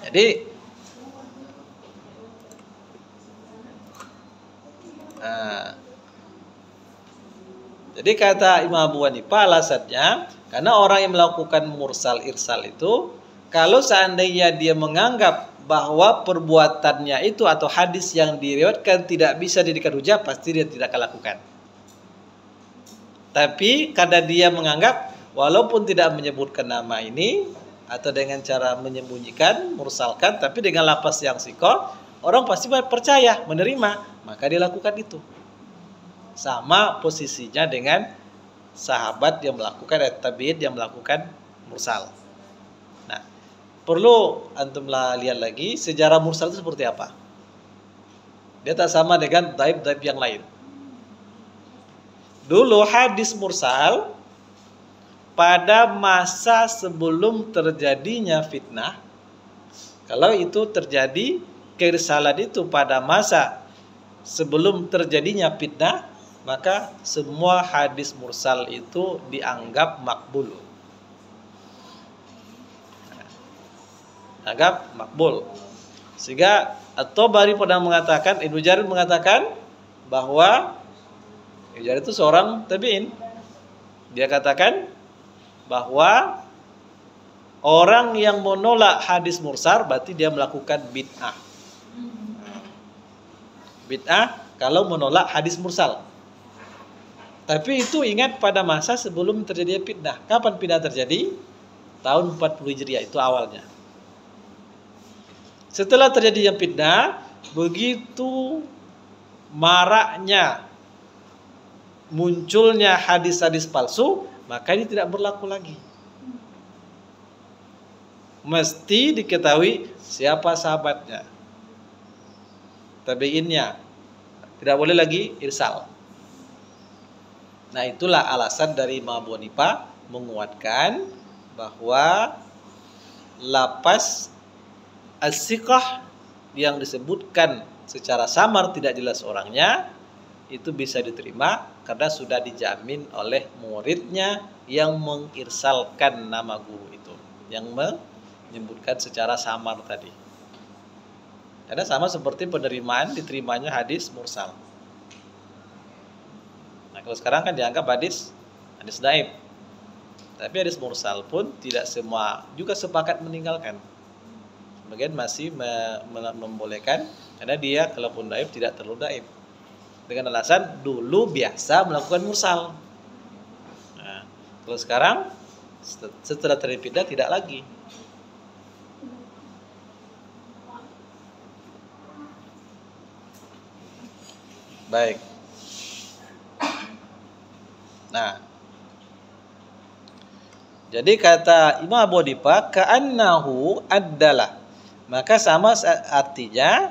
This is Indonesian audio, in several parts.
Jadi jadi kata Imam Abu Hanifah alasannya karena orang yang melakukan mursal irsal itu kalau seandainya dia menganggap bahwa perbuatannya itu atau hadis yang diriwayatkan tidak bisa dijadikan hujah, pasti dia tidak akan lakukan. Tapi karena dia menganggap walaupun tidak menyebutkan nama ini atau dengan cara menyembunyikan, mursalkan, tapi dengan lafaz yang sikoh, orang pasti percaya, menerima, maka dia lakukan itu. Sama posisinya dengan sahabat yang melakukan tabi'in yang melakukan mursal. Nah, perlu antum lihat lagi sejarah mursal itu seperti apa. Dia tak sama dengan dhaif-dhaif yang lain. Dulu hadis mursal pada masa sebelum terjadinya fitnah, kalau itu terjadi keirsalan itu pada masa sebelum terjadinya fitnah, maka semua hadis mursal itu dianggap makbul. Anggap makbul. Sehingga At-Tabari pernah mengatakan, Ibnu Jarir mengatakan bahwa Ibnu Jarir itu seorang tabi'in. Dia katakan bahwa orang yang menolak hadis mursal berarti dia melakukan bid'ah. Bid'ah kalau menolak hadis mursal. Tapi itu ingat pada masa sebelum terjadi fitnah. Kapan fitnah terjadi? Tahun 40 Hijriah itu awalnya. Setelah terjadi yang fitnah, begitu maraknya munculnya hadis-hadis palsu, maka ini tidak berlaku lagi. Mesti diketahui siapa sahabatnya, tabi'innya. Tidak boleh lagi irsal. Nah, itulah alasan dari Imam Abu Hanifah menguatkan bahwa lafaz as-siqah yang disebutkan secara samar tidak jelas orangnya itu bisa diterima karena sudah dijamin oleh muridnya yang mengirsalkan nama guru itu, yang menyebutkan secara samar tadi. Karena sama seperti penerimaan diterimanya hadis mursal. Nah, kalau sekarang kan dianggap hadis dhaif. Tapi hadis mursal pun tidak semua juga sepakat meninggalkan. Sebagian masih membolehkan karena dia kalaupun dhaif tidak terlalu dhaif. Dengan alasan dulu biasa melakukan mursal. Nah, kalau sekarang setelah terpindah tidak lagi. Baik. Nah, jadi kata Imam Abu Hanifah ka'annahu adalah, maka sama artinya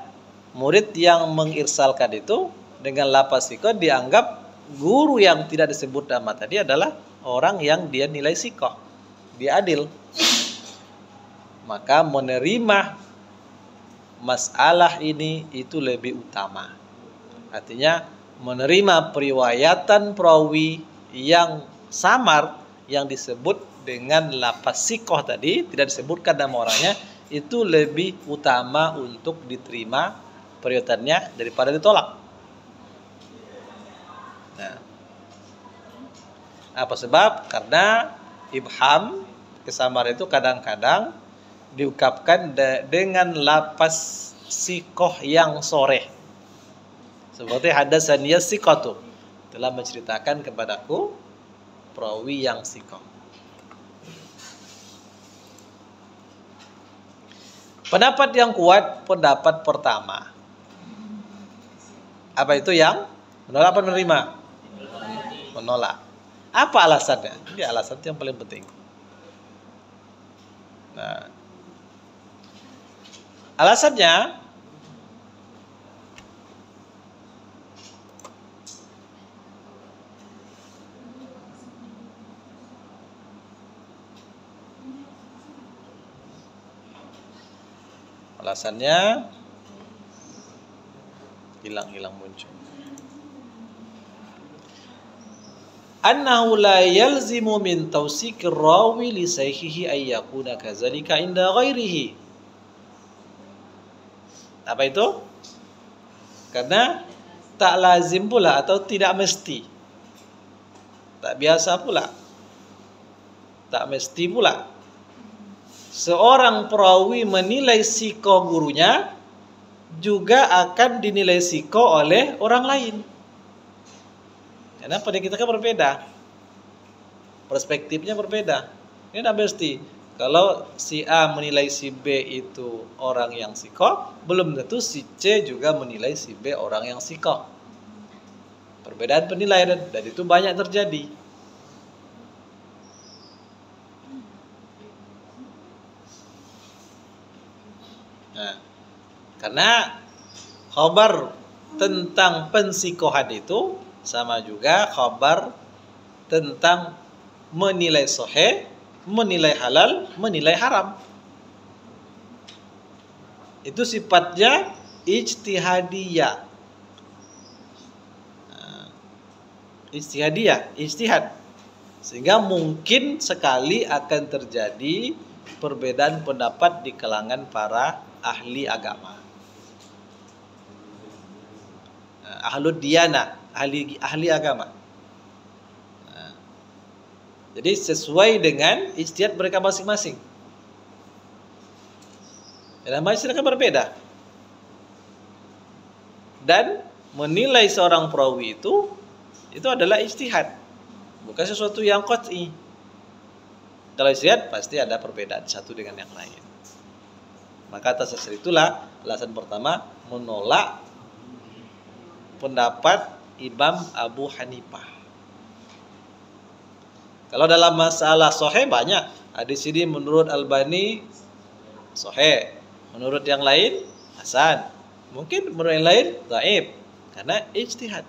murid yang mengirsalkan itu dengan lafaz sikoh dianggap guru yang tidak disebut nama tadi adalah orang yang dia nilai sikoh, dia adil. Maka menerima masalah ini itu lebih utama. Artinya menerima periwayatan perawi yang samar yang disebut dengan lafaz sikoh tadi, tidak disebutkan nama orangnya, itu lebih utama untuk diterima periwayatannya daripada ditolak. Nah, apa sebab? Karena ibham, kesamaran itu kadang-kadang diungkapkan dengan lafaz sikoh yang soreh. Seperti hadatsaniya siqatu, telah menceritakan kepadaku perawi yang sikoh. Pendapat yang kuat, pendapat pertama. Apa itu yang menolak apa menerima? Menolak. Apa alasannya? Ini alasan yang paling penting. Nah, alasannya hilang muncul. Annahu la yalzimu min tawsiqir rawi li sayhihi ay yakuna kadzalika inda ghairihi. Apa itu? Karena tak lazim pula atau tidak mesti. Tak biasa pula. Tak mesti pula. Seorang perawi menilai siko gurunya juga akan dinilai siko oleh orang lain. Karena pada kita kan berbeda. Perspektifnya berbeda. Ini tidak mesti. Kalau si A menilai si B itu orang yang siko, belum tentu si C juga menilai si B orang yang siko. Perbedaan penilaian dan itu banyak terjadi. Nah, karena khabar tentang pensikohan itu sama juga khabar tentang menilai sahih, menilai halal, menilai haram. Itu sifatnya ijtihadiyah. Ijtihad. Sehingga mungkin sekali akan terjadi perbedaan pendapat di kalangan para ahli agama. Ahlud diyana, ahli agama. Jadi sesuai dengan ijtihad mereka masing-masing. Dalam masyarakat akan berbeda. Dan menilai seorang perawi itu adalah ijtihad. Bukan sesuatu yang qat'i. Kalau ijtihad pasti ada perbedaan satu dengan yang lain. Maka atas dasar itulah alasan pertama menolak pendapat Imam Abu Hanifah. Kalau dalam masalah sahih banyak. Di sini menurut Albani sahih, menurut yang lain hasan, mungkin menurut yang lain dhaif karena ijtihad.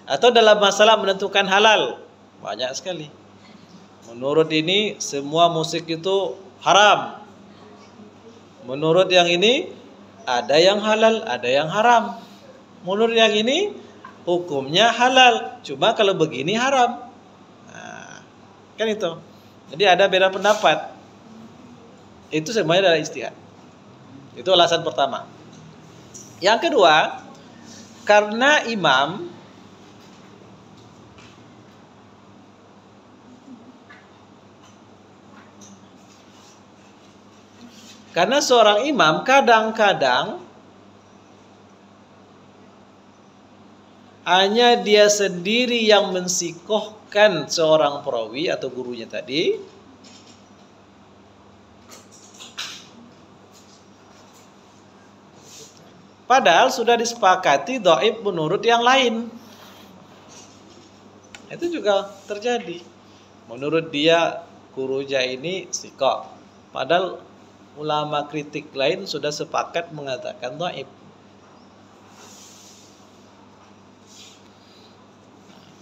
Atau dalam masalah menentukan halal banyak sekali. Menurut ini semua musik itu haram. Menurut yang ini ada yang halal, ada yang haram. Menurut yang ini hukumnya halal, cuma kalau begini haram. Kan itu. Jadi ada beda pendapat. Itu semuanya adalah ijtihad. Itu alasan pertama. Yang kedua, karena seorang imam kadang-kadang hanya dia sendiri yang mensikohkan seorang perawi atau gurunya tadi. Padahal sudah disepakati dhaif menurut yang lain. Itu juga terjadi. Menurut dia gurunya ini sikoh. Padahal ulama kritik lain sudah sepakat mengatakan dhaif.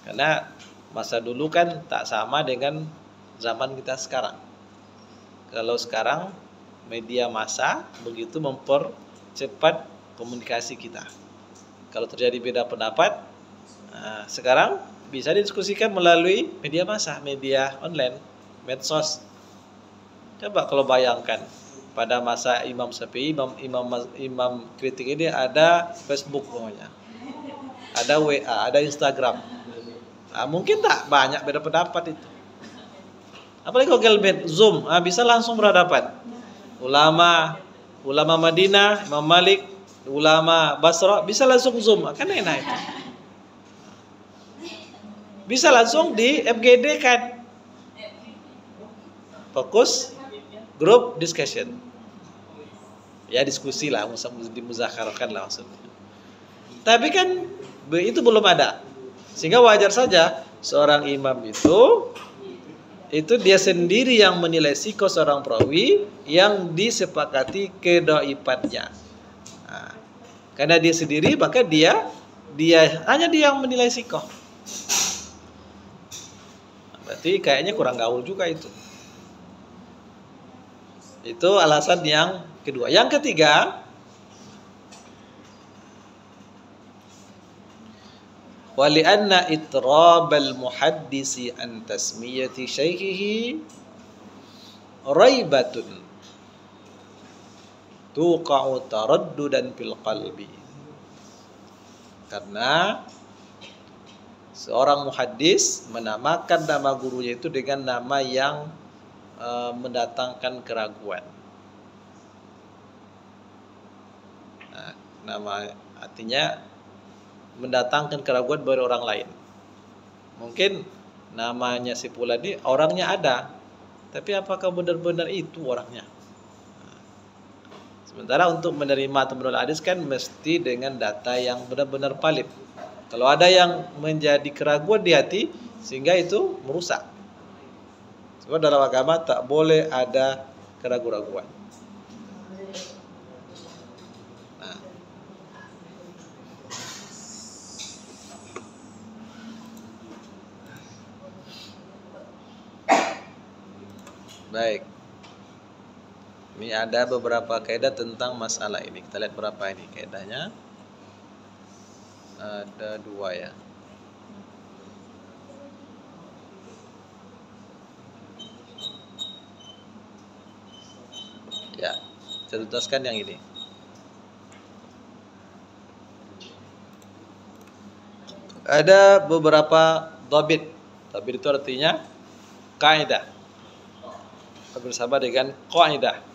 Karena masa dulu kan tak sama dengan zaman kita sekarang. Kalau sekarang media massa begitu mempercepat komunikasi kita. Kalau terjadi beda pendapat, sekarang bisa didiskusikan melalui media massa, media online, medsos. Coba kalau bayangkan pada masa Imam Syafi'i, imam kritik ini ada Facebook pokoknya, ada WA, ada Instagram. Mungkin tak banyak beda pendapat itu. Apalagi Google Meet, Zoom, bisa langsung berhadapan. Ulama Madinah, Imam Malik, ulama Basra bisa langsung Zoom, kan enak itu. Bisa langsung di FGD kan. Fokus group discussion. Ya diskusi lah, dimuzakarahkan lah maksudnya. Tapi kan itu belum ada. Sehingga wajar saja seorang imam itu dia sendiri yang menilai siko seorang perawi yang disepakati kedhaifannya. Karena dia sendiri maka dia hanya dia yang menilai siko. Berarti kayaknya kurang gaul juga itu. Itu alasan yang kedua. Yang ketiga, walianna itrabal muhaddisi an tasmiyati syaikhihi raibatun tuqa'u taraddudan fil qalbi. Karena seorang muhaddis menamakan nama gurunya itu dengan nama yang mendatangkan keraguan. Nah, nama artinya mendatangkan keraguan dari orang lain. Mungkin namanya si fulan ini orangnya ada, tapi apakah benar-benar itu orangnya? Sementara untuk menerima atau menolak hadis kan mesti dengan data yang benar-benar valid. Kalau ada yang menjadi keraguan di hati, sehingga itu merusak. Sebab dalam agama tak boleh ada keraguan-keraguan. Nah. Baik. Ini ada beberapa kaidah tentang masalah ini. Kita lihat berapa ini kaidahnya. Ada 2 ya. Ya, saya tuntaskan yang ini. Ada beberapa dhabit. Dhabit itu artinya kaidah. Bersama dengan kaidah.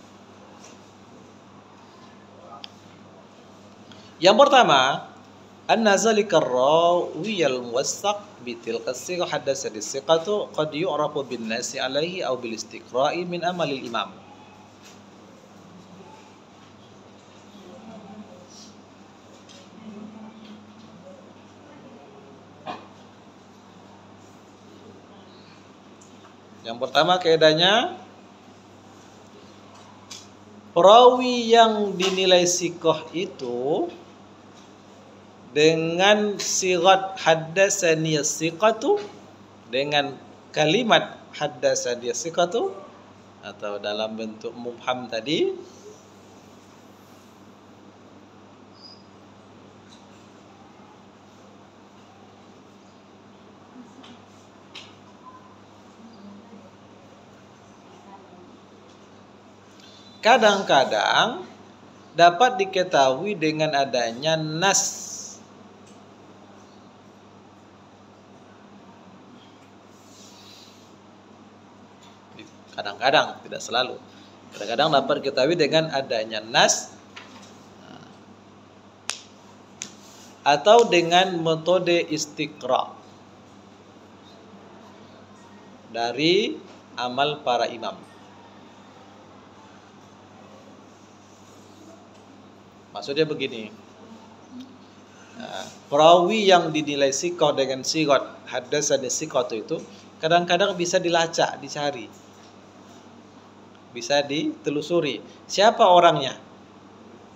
Yang pertama, anna zalika ar-rawi al-muwassaq bi tilka as-sighah hadatsani as-siqatu qad yu'rafu bin-nasi 'alaihi aw bil istiqra'i min amali al-imam. Yang pertama kaidahnya, perawi yang dinilai siqah itu dengan sigat haddatsani as-siqatu, dengan kalimat haddatsani as-siqatu atau dalam bentuk mubham tadi, kadang-kadang dapat diketahui dengan adanya nas. Kadang-kadang, tidak selalu. Kadang-kadang dapat diketahui dengan adanya nas atau dengan metode istiqra dari amal para imam. Maksudnya begini, perawi yang dinilai siqah dengan sigat haddatsani siqatu itu kadang-kadang bisa dilacak, dicari, bisa ditelusuri siapa orangnya,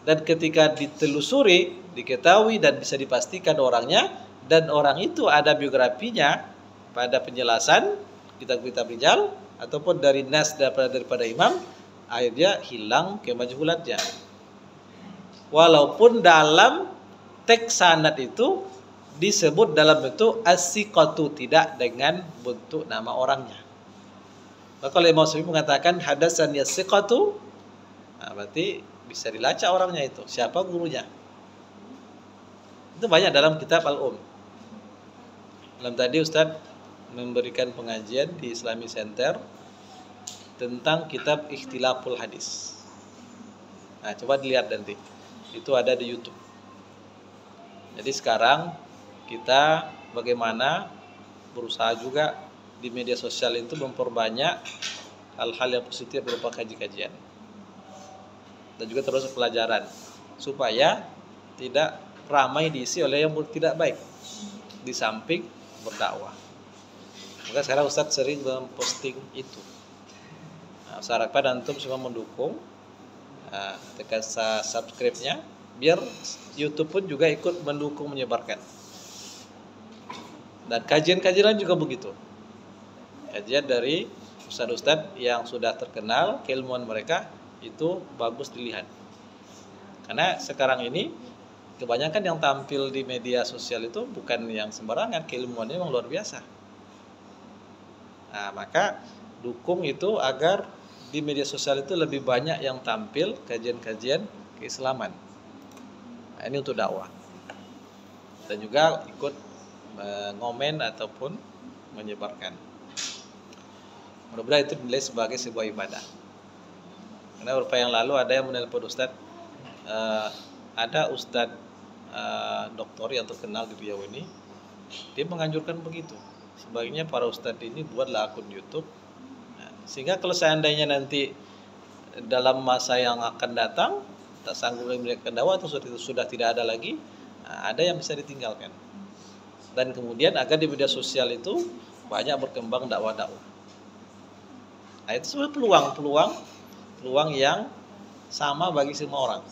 dan ketika ditelusuri diketahui dan bisa dipastikan orangnya, dan orang itu ada biografinya pada penjelasan kitab-kitab rijal ataupun dari nas daripada imam, akhirnya hilang kemajhulannya. Walaupun dalam teks sanad itu disebut dalam bentuk as-siqatu, tidak dengan bentuk nama orangnya. Maka kalau Imam Syafi'i mengatakan hadatsani as-siqatu, berarti bisa dilacak orangnya itu, siapa gurunya. Itu banyak dalam kitab Al-Um. Dalam tadi Ustadz memberikan pengajian di Islamic Center tentang kitab Ikhtilaful Hadis. Nah, coba dilihat nanti. Itu ada di YouTube. Jadi sekarang kita bagaimana berusaha juga di media sosial itu memperbanyak hal-hal yang positif berupa kaji-kajian dan juga terus pelajaran supaya tidak ramai diisi oleh yang tidak baik di samping berdakwah. Maka sekarang Ustadz sering memposting itu. Nah, saya harapkan antum semua mendukung, tekan subscribe-nya biar YouTube pun juga ikut mendukung, menyebarkan. Dan kajian-kajian juga begitu. Kajian dari ustadz-ustadz yang sudah terkenal, keilmuan mereka itu bagus dilihat. Karena sekarang ini kebanyakan yang tampil di media sosial itu bukan yang sembarangan, keilmuannya memang luar biasa. Nah, maka dukung itu agar di media sosial itu lebih banyak yang tampil kajian-kajian keislaman. Nah, ini untuk dakwah. Dan juga ikut ngomen ataupun menyebarkan. Mudah-mudahan itu dinilai sebagai sebuah ibadah. Karena beberapa yang lalu ada yang menelpon Ustadz, ada Ustadz doktor yang terkenal di Riau ini, dia menganjurkan begitu. Sebaiknya para Ustadz ini buatlah akun YouTube, sehingga kalau seandainya nanti dalam masa yang akan datang tak sanggup memberikan dakwah atau sudah tidak ada lagi, ada yang bisa ditinggalkan. Dan kemudian agar di media sosial itu banyak berkembang dakwah-dakwah. Nah, itu sebenarnya peluang yang sama bagi semua orang.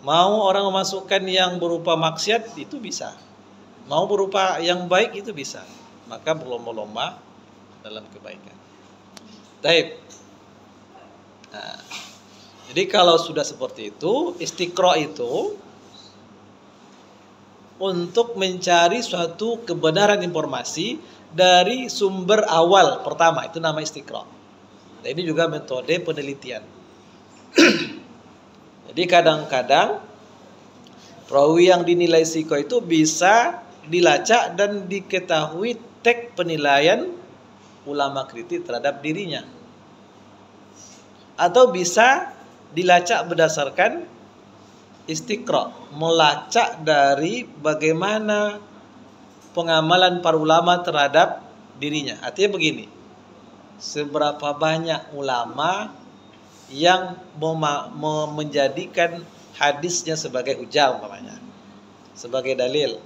Mau orang memasukkan yang berupa maksiat itu bisa, mau berupa yang baik itu bisa. Maka berlomba-lomba dalam kebaikan. Baik. Nah, jadi kalau sudah seperti itu, istiqra itu untuk mencari suatu kebenaran informasi dari sumber awal pertama, itu nama istiqra. Nah, ini juga metode penelitian. Jadi kadang-kadang perawi yang dinilai siko itu bisa dilacak dan diketahui tek penilaian ulama kritik terhadap dirinya, atau bisa dilacak berdasarkan istiqra, melacak dari bagaimana pengamalan para ulama terhadap dirinya. Artinya begini, seberapa banyak ulama yang menjadikan hadisnya sebagai hujah umpamanya, sebagai dalil.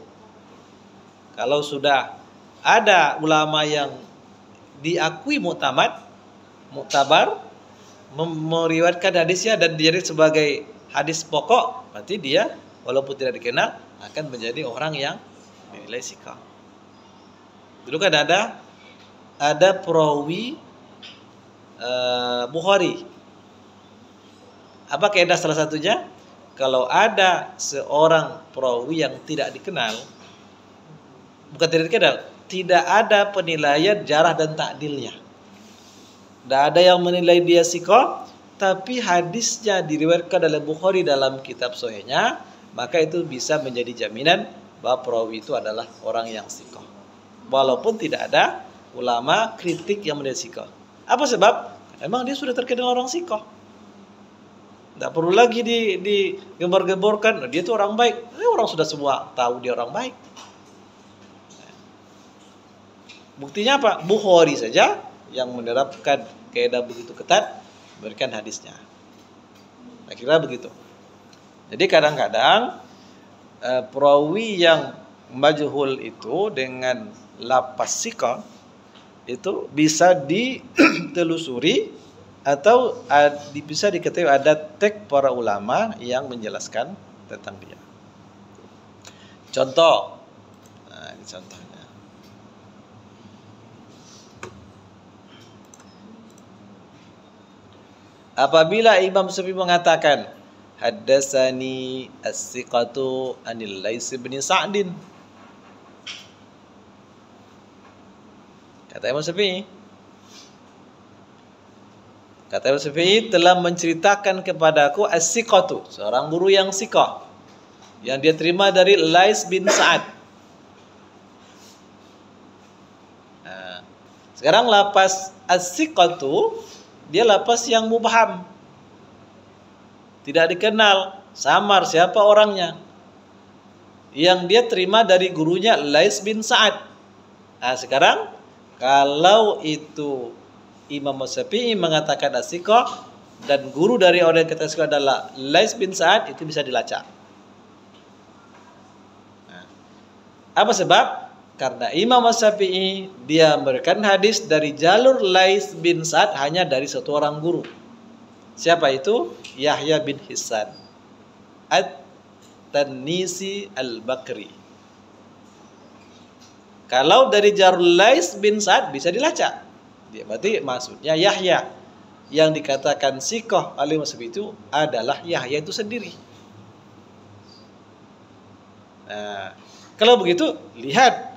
Kalau sudah ada ulama yang diakui muktabar, meriwayatkan hadisnya dan dijadikan sebagai hadis pokok, berarti dia walaupun tidak dikenal akan menjadi orang yang dinilai sikah. Dulu kan ada perawi Bukhari. Apa kaidah salah satunya? Kalau ada seorang perawi yang tidak dikenal, bukan tidak dikenal, tidak ada penilaian jarah dan ta'dilnya. Tidak ada yang menilai dia sikah, tapi hadisnya diriwayatkan oleh Bukhari dalam kitab sahihnya, maka itu bisa menjadi jaminan bahwa perawi itu adalah orang yang sikah. Walaupun tidak ada ulama kritik yang menilai sikah. Apa sebab? Emang dia sudah terkenal orang sikah. Tidak perlu lagi digembar-gemborkan, dia itu orang baik. Orang sudah semua tahu dia orang baik. Buktinya apa? Bukhari saja yang menerapkan kaidah begitu ketat memberikan hadisnya. Nah, kira begitu. Jadi kadang-kadang perawi yang majhul itu dengan lapas sikah itu bisa ditelusuri atau bisa diketahui ada teks para ulama yang menjelaskan tentang dia. Contoh, nah ini contohnya. Apabila Imam Syafi'i mengatakan haddatsani as-siqatu anil Lais bin Sa'din, kata Imam Syafi'i, telah menceritakan kepadaku as-siqatu, seorang guru yang siqah, yang dia terima dari Lais bin Sa'ad. Nah, sekarang lapas as-siqatu dia lapas yang mubham, tidak dikenal, samar siapa orangnya, yang dia terima dari gurunya Lais bin Sa'ad. Nah, sekarang kalau itu Imam Syafi'i mengatakan as-siqah dan guru dari orang yang kita siqah adalah Lais bin Sa'ad, itu bisa dilacak. Nah, apa sebab? Karena Imam Syafi'i dia memberikan hadis dari jalur Lais bin Sa'ad hanya dari satu orang guru. Siapa itu? Yahya bin Hissan At-Tanisi Al-Bakri. Kalau dari jalur Lais bin Sa'ad bisa dilacak. Dia berarti maksudnya Yahya yang dikatakan siqah oleh Imam Syafi'i itu adalah Yahya itu sendiri. Nah, kalau begitu lihat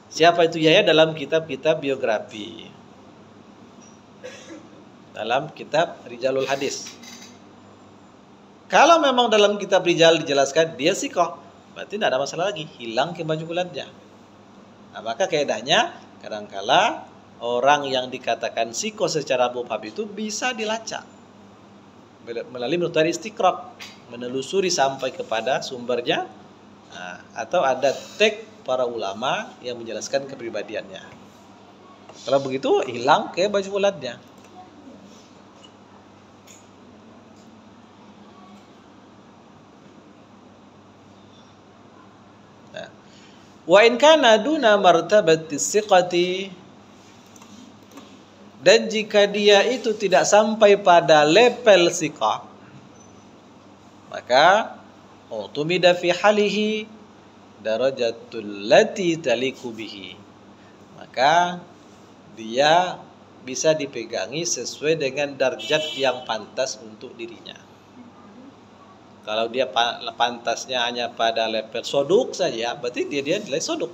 siapa itu Yahya dalam kitab-kitab biografi. dalam kitab Rijalul Hadis. Kalau memang dalam kitab Rijal dijelaskan dia sikoh, berarti tidak ada masalah lagi, hilang kemajubulannya. Nah, maka kaidahnya kadangkala orang yang dikatakan sikoh secara mubham itu bisa dilacak melalui metode istiqra', menelusuri sampai kepada sumbernya, atau ada teks para ulama yang menjelaskan kepribadiannya. Kalau begitu hilang kemajubulannya. Wa in kana duna martabati siqati, dan jika dia itu tidak sampai pada level siqah, maka utumida fi halihi darajatul lati taliku bihi, maka dia bisa dipegangi sesuai dengan darjat yang pantas untuk dirinya. Kalau dia pantasnya hanya pada level soduk saja, berarti dia nilai soduk.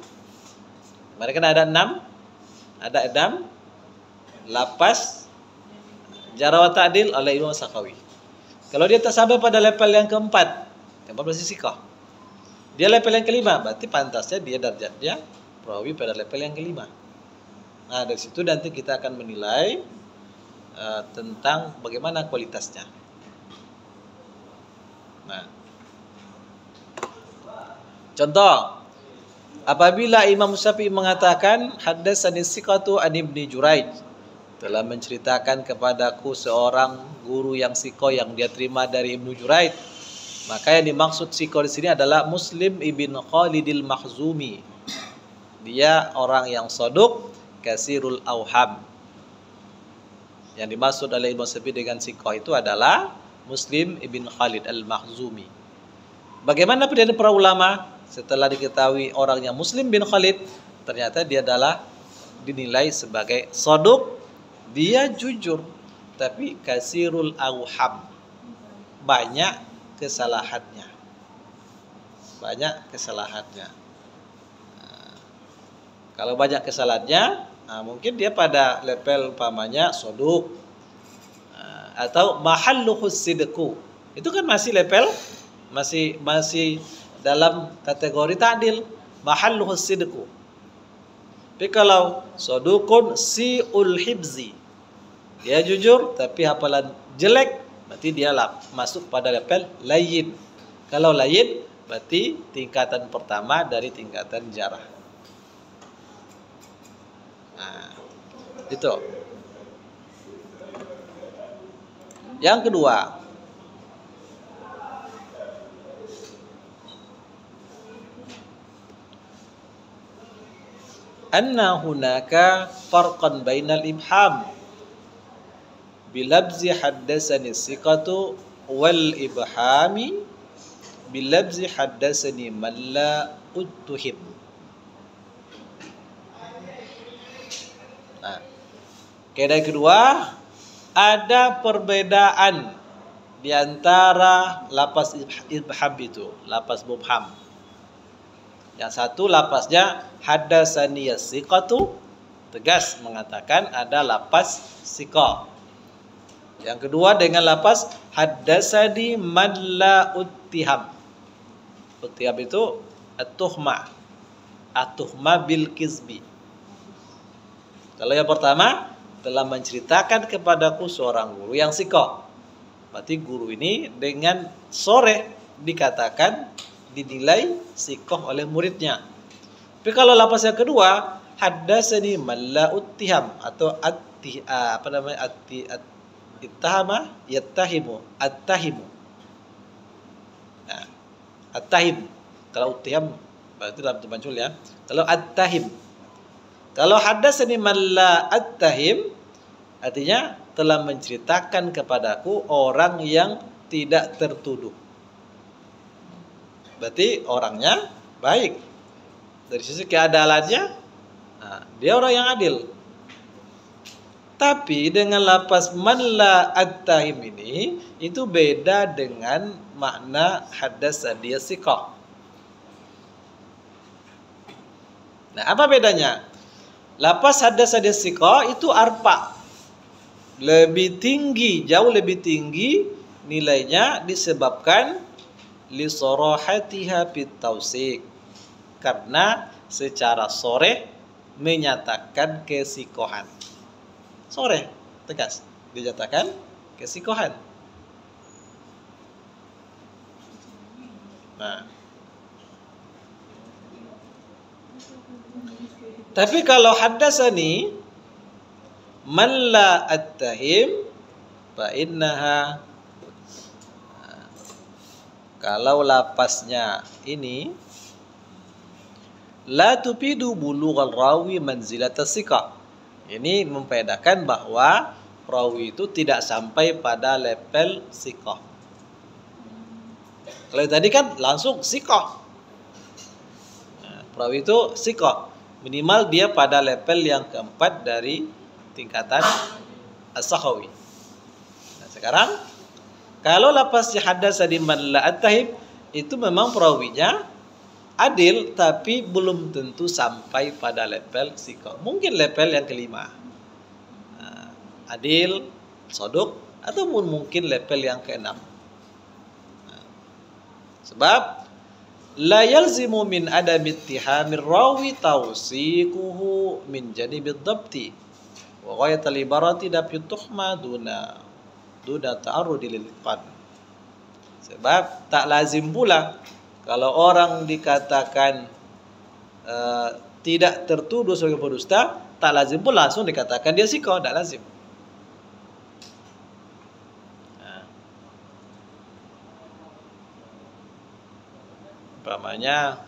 Mereka ada 6 lapas jarah wa ta'dil oleh Imam Sakhawi. Kalau dia tak sampai pada level yang keempat berarti sikoh. Dia level yang kelima, berarti pantasnya dia darjatnya perawi pada level yang kelima. Nah, dari situ nanti kita akan menilai tentang bagaimana kualitasnya. Nah, contoh, apabila Imam Syafi'i mengatakan haddatsani siqatu an Ibnu Juraij, telah menceritakan kepadaku seorang guru yang sikoh yang dia terima dari Ibnu Juraij, maka yang dimaksud sikoh di sini adalah Muslim ibn Khalidil Makhzumi. Dia orang yang soduk, kasirul auham. Yang dimaksud oleh Imam Syafi'i dengan sikoh itu adalah Muslim ibn Khalid al-Makhzumi. Bagaimana pendapat para ulama setelah diketahui orangnya Muslim bin Khalid, ternyata dia adalah dinilai sebagai soduk, dia jujur, tapi kasirul auham, banyak kesalahannya. Kalau banyak kesalahannya, mungkin dia pada level umpamanya soduk, atau mahalluhus sidqu, itu kan masih level masih dalam kategori ta'dil, mahalluhus sidqu. Tapi kalau sodukun si'ul hibzi, dia jujur tapi hafalan jelek, berarti dia masuk pada level layyin. Kalau layyin berarti tingkatan pertama dari tingkatan jarah. Nah, itu. Yang kedua, anna hunaka farqan bainal ibham bilabzi haddatsani siqatu wal ibhami bilabzi haddatsani man la uttuhim. Nah, kaidah kedua, ada perbedaan di antara lapas ibham itu, lapas mubham. Yang satu lapasnya haddatsani siqatu, tegas mengatakan ada lapas siqah. Yang kedua dengan lapas haddatsani man la uttiham. Uttiham itu at-tuhmah bil kizbi. Kalau yang pertama, telah menceritakan kepadaku seorang guru yang sikoh, berarti guru ini dengan sore dikatakan dinilai sikoh oleh muridnya. Tapi kalau lapas yang kedua, haddatsani man la uttiham, atau ittahama yattahimu, attahimu. Nah, attahim. Kalau uttiham berarti dalam terpancul ya. Kalau attahim, kalau haddatsani man la attahim, artinya telah menceritakan kepadaku orang yang tidak tertuduh. Berarti orangnya baik. Dari sisi keadalannya, dia orang yang adil. Tapi dengan lapas man la attahim ini, itu beda dengan makna haddatsani siqah. Nah, apa bedanya? Lapas haddatsani siqah itu arfa. lebih tinggi, jauh lebih tinggi nilainya disebabkan li sarahatiha fit tausik, karena secara sore menyatakan kesikohan. Sore tegas dinyatakan kesikohan. Nah, tapi kalau haddasani man la attahim fa innaha, kalau lapasnya ini la tufidu bulughal rawi manzilatas siqah. Ini memfaedakan bahwa rawi itu tidak sampai pada level siqah. Kalau tadi kan langsung siqah. Nah, rawi itu siqah, minimal dia pada level yang keempat dari tingkatan as-sakhawi. Nah, sekarang kalau lapasnya haddatsani man la attahim, itu memang perawinya adil, tapi belum tentu sampai pada level siqah. Mungkin level yang kelima, adil, soduk, ataupun mungkin level yang keenam. Sebab la yalzimu min adami ittihamir rawi tawsiquhu min janibid dhabti wa ghayatul ibarati dafi tuhma duna ta'arrudi lil qad. Sebab tak lazim pula kalau orang dikatakan tidak tertuduh sebagai pendusta, tak lazim pula langsung dikatakan dia siqah, tak lazim. Umpamanya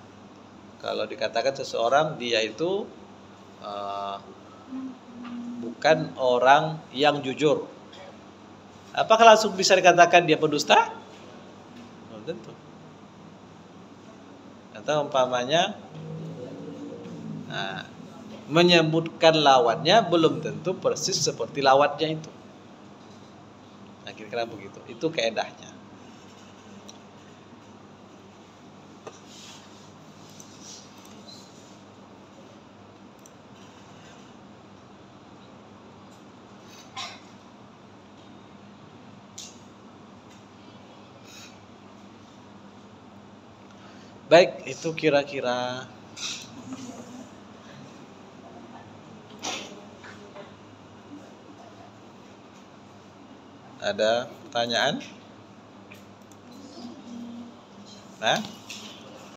kalau dikatakan seseorang dia itu bukan orang yang jujur, apakah langsung bisa dikatakan dia pendusta? Belum tentu. Atau umpamanya menyebutkan lawannya belum tentu persis seperti lawannya itu. Nah, kira-kira begitu. Itu kaedahnya. Baik, itu kira-kira. Ada pertanyaan? Nah?